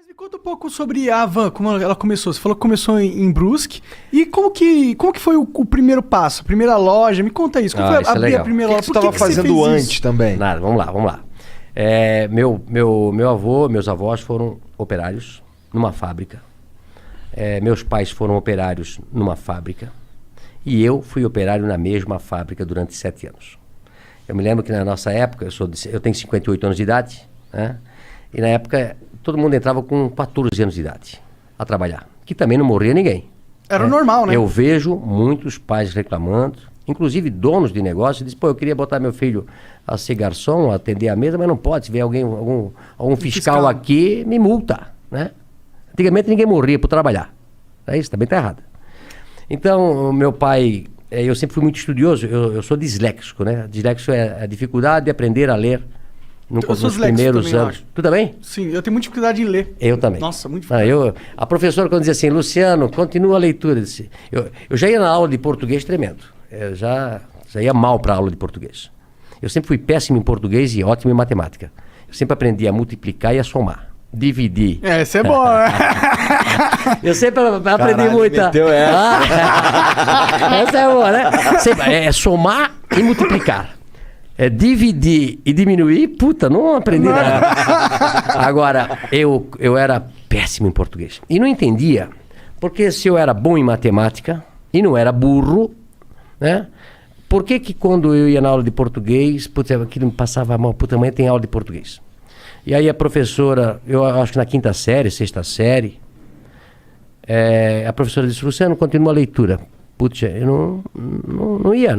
Mas me conta um pouco sobre a Havan, como ela começou. Você falou que começou em Brusque. E como que foi o primeiro passo? A primeira loja? Me conta isso. Como foi abrir a primeira O loja? que você estava fazendo antes também? Nada, vamos lá. Meu avô, meus avós foram operários numa fábrica. Meus pais foram operários numa fábrica. E eu fui operário na mesma fábrica durante 7 anos. Eu me lembro que na nossa época, eu tenho 58 anos de idade, né? E na época todo mundo entrava com 14 anos de idade a trabalhar, que também não morria ninguém. Era normal, né? Eu vejo muitos pais reclamando, inclusive donos de negócio, dizem, eu queria botar meu filho a ser garçom, a atender a mesa, mas não pode. Se vier algum fiscal aqui, me multa, né? Antigamente ninguém morria por trabalhar. Isso também está errado. Então, meu pai, eu sempre fui muito estudioso, eu sou disléxico, né? Disléxico é a dificuldade de aprender a ler nos primeiros anos. Tu também? Sim, eu tenho muita dificuldade em ler. Eu também. Nossa, muito difícil. A professora, quando dizia assim, Luciano, continua a leitura. Eu já ia na aula de português tremendo. Eu já ia mal para a aula de português. Eu sempre fui péssimo em português e ótimo em matemática. Eu sempre aprendi a multiplicar e a somar. Dividir. Isso é bom, né? Eu sempre aprendi muito. Essa é boa, né? É somar e multiplicar. Dividir e diminuir, não aprendi nada. Agora, eu era péssimo em português. E não entendia, porque se eu era bom em matemática e não era burro, né? Por que quando eu ia na aula de português, aquilo me passava mal, amanhã tem aula de português. E aí a professora, eu acho que na 5ª série, 6ª série, a professora disse, Luciano, continua a leitura. Eu não ia.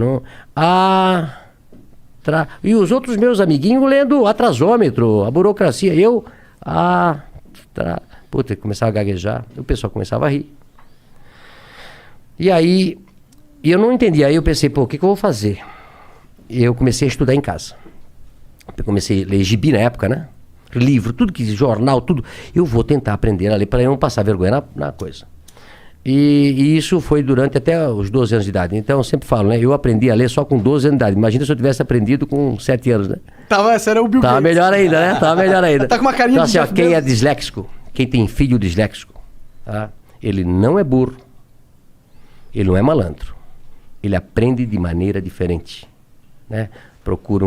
E os outros meus amiguinhos lendo atrasômetro, a burocracia. Começava a gaguejar, o pessoal começava a rir. E aí, eu não entendia. Aí eu pensei, o que eu vou fazer? E eu comecei a estudar em casa. Eu comecei a ler gibi na época, né? Livro, tudo que jornal, tudo. Eu vou tentar aprender a ler para eu não passar vergonha na coisa. E isso foi durante até os 12 anos de idade. Então eu sempre falo, né? Eu aprendi a ler só com 12 anos de idade. Imagina se eu tivesse aprendido com 7 anos, né? Esse era o Bill Tava Gates. melhor ainda, né? Tava melhor ainda. Tá com uma carinha então, de assim, quem é disléxico, quem tem filho disléxico, tá? Ele não é burro, ele não é malandro. Ele aprende de maneira diferente, né? Procura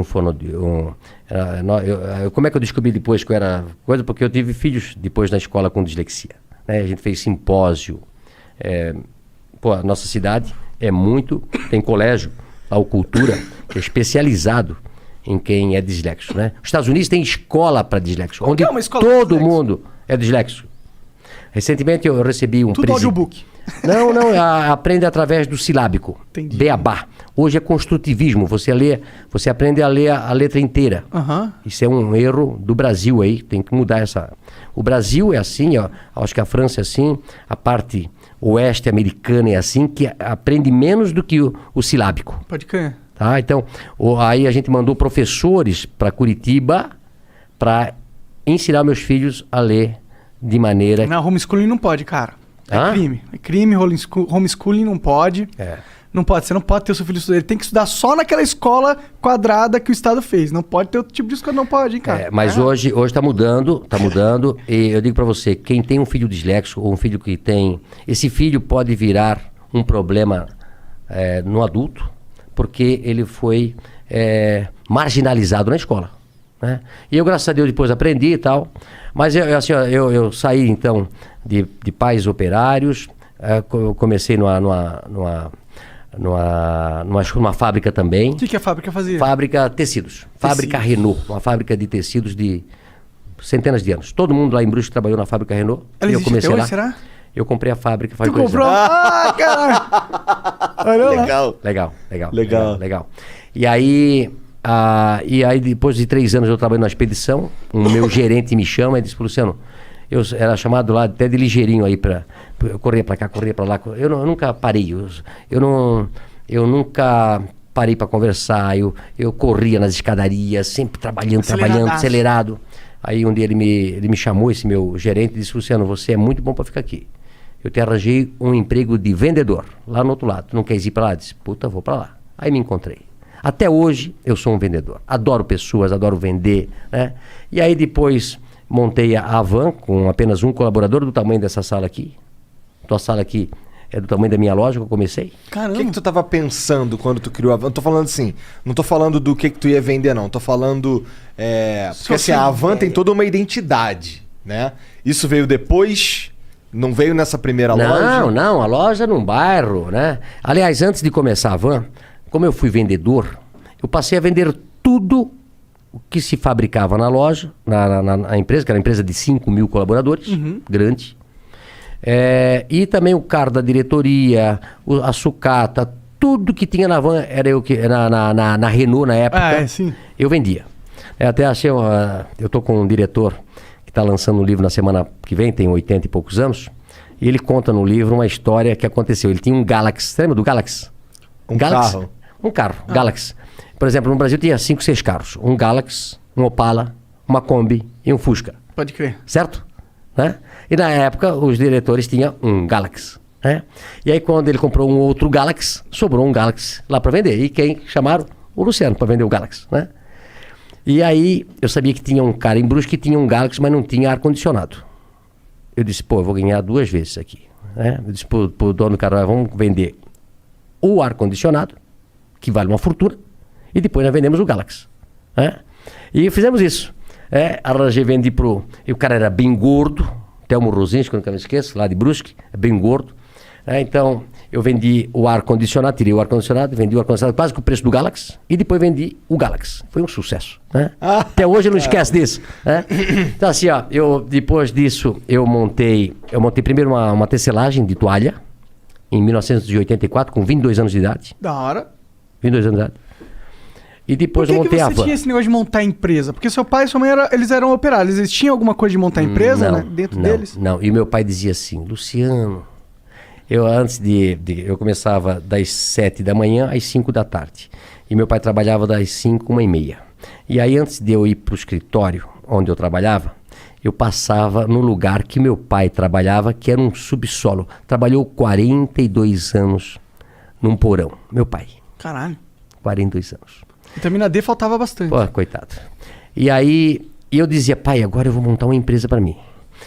como é que eu descobri depois que eu era coisa? Porque eu tive filhos depois na escola com dislexia, né? A gente fez simpósio. A nossa cidade tem colégio, a cultura, que é especializado em quem é disléxico, né? Os Estados Unidos tem escola para disléxico, onde todo mundo é disléxico. Recentemente eu recebi um Tudo audiobook. Não, aprende através do silábico. Entendi. Beabá. Hoje é construtivismo, você aprende a ler a letra inteira. Uhum. Isso é um erro do Brasil aí, tem que mudar essa... O Brasil é assim, acho que a França é assim, a parte oeste americana é assim, que aprende menos do que o silábico. Pode crer. Tá? Então, aí a gente mandou professores para Curitiba para ensinar meus filhos a ler de maneira... Não, homeschooling não pode, cara. Crime. É crime, homeschooling não pode. Não pode, você não pode ter o seu filho estudar. Ele tem que estudar só naquela escola quadrada que o Estado fez. Não pode ter outro tipo de escola, não pode, hein, cara. Mas hoje tá mudando. E eu digo pra você, quem tem um filho disléxico ou um filho que tem... Esse filho pode virar um problema no adulto, porque ele foi marginalizado na escola, né? E eu, graças a Deus, depois aprendi e tal. Mas eu saí, então, de pais operários. Eu comecei numa fábrica também. O que a fábrica fazia? Fábrica tecidos. Fábrica Renault. Uma fábrica de tecidos de centenas de anos. Todo mundo lá em Brusque trabalhou na fábrica Renault. Ela eu comecei lá. Será? Eu comprei a fábrica faz 2 anos. Tu comprou? Caralho! Legal. E aí depois de 3 anos eu trabalhei na expedição. O meu gerente me chama e disse, Luciano, eu era chamado lá até de ligeirinho aí eu corria pra cá, corria pra lá. Eu nunca parei. Eu nunca parei pra conversar. Eu corria nas escadarias, sempre trabalhando, acelerado. Aí um dia ele me chamou, esse meu gerente, e disse, Luciano, você é muito bom pra ficar aqui. Eu te arranjei um emprego de vendedor, lá no outro lado. Tu não queres ir pra lá? Eu disse, vou pra lá. Aí me encontrei. Até hoje eu sou um vendedor. Adoro pessoas, adoro vender, né? E aí depois montei a van com apenas um colaborador do tamanho dessa sala aqui. Tua sala aqui é do tamanho da minha loja que eu comecei. O Caramba. que tu tava pensando quando tu criou a van? Eu tô falando assim, não tô falando do que tu ia vender, não. Tô falando... porque assim, a van tem toda uma identidade, né? Isso veio depois... Não veio nessa primeira loja? Não, a loja num bairro, né? Aliás, antes de começar a van, como eu fui vendedor, eu passei a vender tudo o que se fabricava na loja, na empresa, que era uma empresa de 5 mil colaboradores, grande. E também o carro da diretoria, a sucata, tudo que tinha na van, era eu que na Renault na época, sim. eu vendia. Até achei, eu tô com um diretor que está lançando um livro na semana que vem, tem 80 e poucos anos, e ele conta no livro uma história que aconteceu. Ele tinha um Galaxy, você lembra do Galaxy? Carro? Um carro, Galaxy. Por exemplo, no Brasil tinha 5, 6 carros. Um Galaxy, um Opala, uma Kombi e um Fusca. Pode crer. Certo? Né? E na época os diretores tinham um Galaxy. Né? E aí quando ele comprou um outro Galaxy, sobrou um Galaxy lá para vender. E quem chamaram? O Luciano para vender o Galaxy. Né? E aí eu sabia que tinha um cara em Brusque que tinha um Galaxy, mas não tinha ar-condicionado. Eu disse, eu vou ganhar 2 vezes aqui. Né? Eu disse pro dono do cara, vamos vender o ar-condicionado, que vale uma fortuna, e depois nós vendemos o Galaxy. Né? E fizemos isso. Arranjei, vendi pro... E o cara era bem gordo, Telmo Rosinski, que eu nunca me esqueço, lá de Brusque, bem gordo. Então, eu vendi o ar-condicionado, tirei o ar-condicionado, vendi o ar-condicionado quase com o preço do Galaxy, e depois vendi o Galaxy. Foi um sucesso. Né? Até hoje eu não esqueço disso. Né? Então, assim, depois disso, eu montei primeiro uma tecelagem de toalha, em 1984, com 22 anos de idade. Da hora. 22 anos de idade. E depois eu montei a van. Por que você tinha esse negócio de montar empresa? Porque seu pai e sua mãe, eles eram operários. Eles tinham alguma coisa de montar empresa, né? Dentro deles? Não, e meu pai dizia assim, Luciano, eu começava das 7 da manhã às 5 da tarde. E meu pai trabalhava das 5, 1h30. E aí antes de eu ir pro escritório onde eu trabalhava, eu passava no lugar que meu pai trabalhava, que era um subsolo. Trabalhou 42 anos num porão. Meu pai. Caralho. 42 anos. Vitamina D faltava bastante. Pô, coitado. E aí eu dizia, pai, agora eu vou montar uma empresa para mim.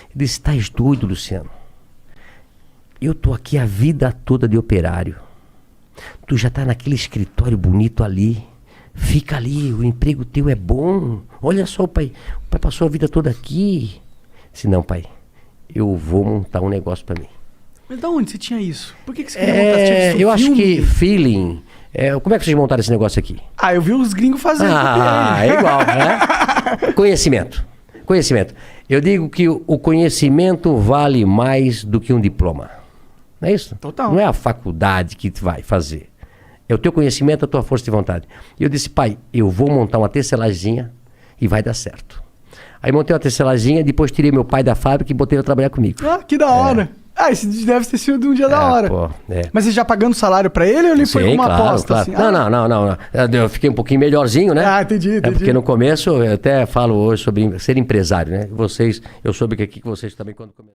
Ele disse, estás doido, Luciano? Eu tô aqui a vida toda de operário. Tu já tá naquele escritório bonito ali. Fica ali, o emprego teu é bom. Olha só, pai. O pai passou a vida toda aqui. Eu disse, não, pai, eu vou montar um negócio para mim. Mas da onde você tinha isso? Por que você queria montar? Você tinha eu acho que feeling... como é que vocês montaram esse negócio aqui? Eu vi os gringos fazendo. É igual, né? Conhecimento. Eu digo que o conhecimento vale mais do que um diploma. Não é isso? Total. Não é a faculdade que tu vai fazer. É o teu conhecimento, a tua força de vontade. E eu disse, pai, eu vou montar uma tecelaginha e vai dar certo. Aí montei uma tecelaginha, depois tirei meu pai da fábrica e botei ele a trabalhar comigo. Que da hora. Esse deve ter sido um dia da hora. Pô, Mas você já pagando salário pra ele ou ele foi com uma aposta? Claro. Assim? Não. Eu fiquei um pouquinho melhorzinho, né? Entendi. Porque no começo, eu até falo hoje sobre ser empresário, né? Eu soube que aqui vocês também, quando começaram.